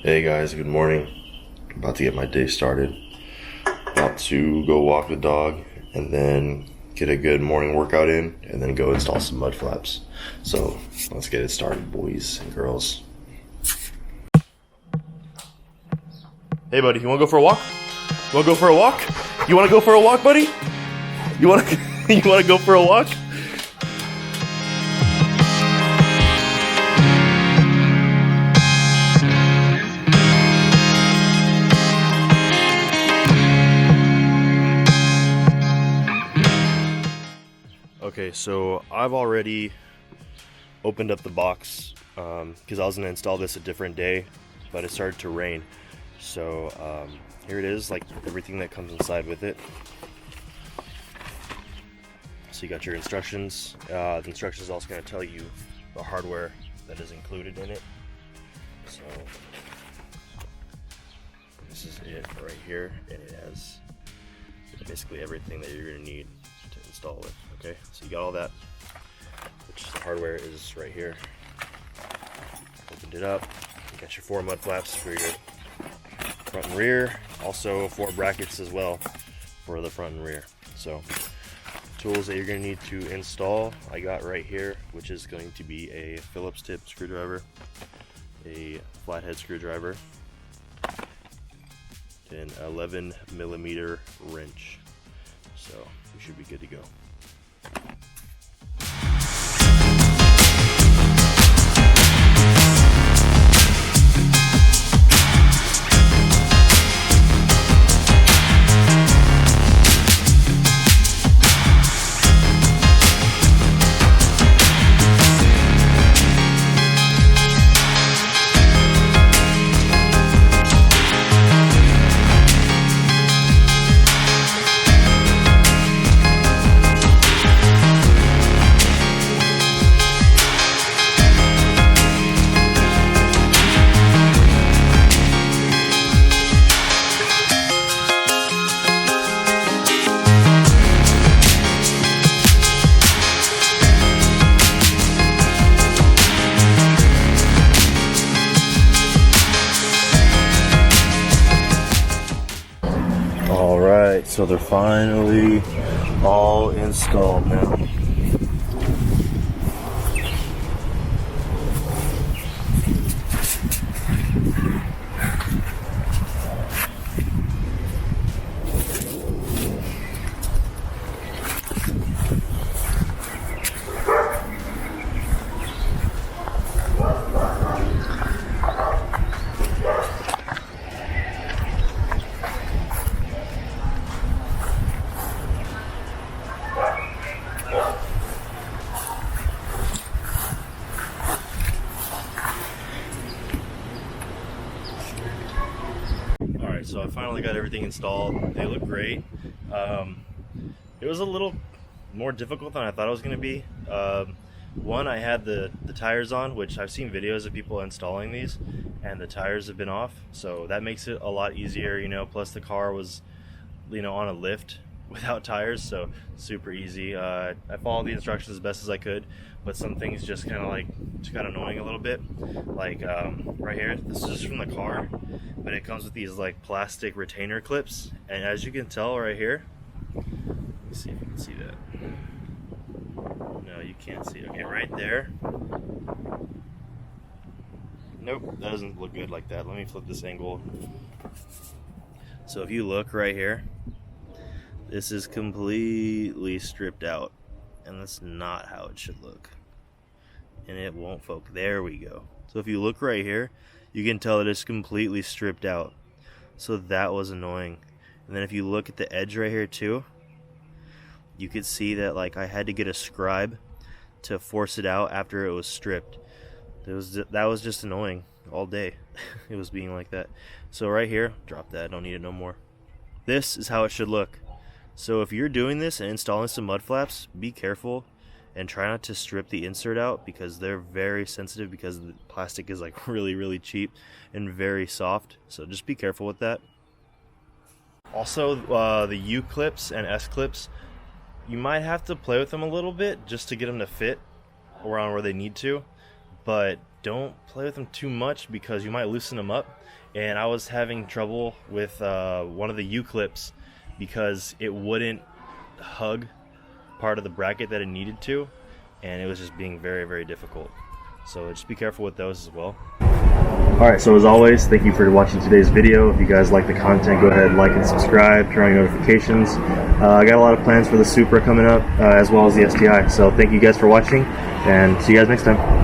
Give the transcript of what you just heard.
Hey guys, good morning. About to get my day started. About to go walk the dog and then get a good morning workout in and then go install some mud flaps. So let's get it started, boys and girls. Hey buddy, you wanna go for a walk? You wanna go for a walk? You wanna go for a walk, buddy? You wanna you wanna go for a walk? Okay, so I've already opened up the box because I was gonna install this a different day, but it started to rain. So here it is, like everything that comes inside with it. So you got your instructions. The instructions are also gonna tell you the hardware that is included in it. So this is it right here, and it has basically everything that you're gonna need to install it. Okay, so you got all that, which the hardware is right here. Opened it up. You got your 4 mud flaps for your front and rear. Also 4 brackets as well for the front and rear. So tools that you're going to need to install, I got right here, which is going to be a Phillips tip screwdriver, a flathead screwdriver, and 11mm wrench. So you should be good to go. Alright, so they're finally all installed now. Alright, so I finally got everything installed. They look great. It was a little more difficult than I thought it was going to be. One, I had the tires on, which I've seen videos of people installing these, and the tires have been off, so that makes it a lot easier, you know, plus the car was, you know, on a lift without tires, so super easy. I followed the instructions as best as I could, but some things just kind of got annoying a little bit. Like right here, this is just from the car, but it comes with these like plastic retainer clips, and as you can tell right here, let me see if you can see that. No, you can't see it. Okay, right there. Nope, that doesn't look good like that. Let me flip this angle. So if you look right here, this is completely stripped out, and that's not how it should look. And it won't focus. There we go. So if you look right here, you can tell that it's completely stripped out. So that was annoying. And then if you look at the edge right here too, you could see that like I had to get a scribe to force it out after it was stripped. That was just annoying all day. It was being like that. So right here, drop that, don't need it no more. This is how it should look. So if you're doing this and installing some mud flaps, be careful and try not to strip the insert out, because they're very sensitive, because the plastic is like really cheap and very soft. So just be careful with that. Also, the U clips and S clips, you might have to play with them a little bit just to get them to fit around where they need to, but don't play with them too much because you might loosen them up. And I was having trouble with one of the U-clips because it wouldn't hug part of the bracket that it needed to, and it was just being very, very difficult. So just be careful with those as well. Alright, so as always, thank you for watching today's video. If you guys like the content, go ahead, like and subscribe, turn on your notifications. I got a lot of plans for the Supra coming up, as well as the STI. So thank you guys for watching, and see you guys next time.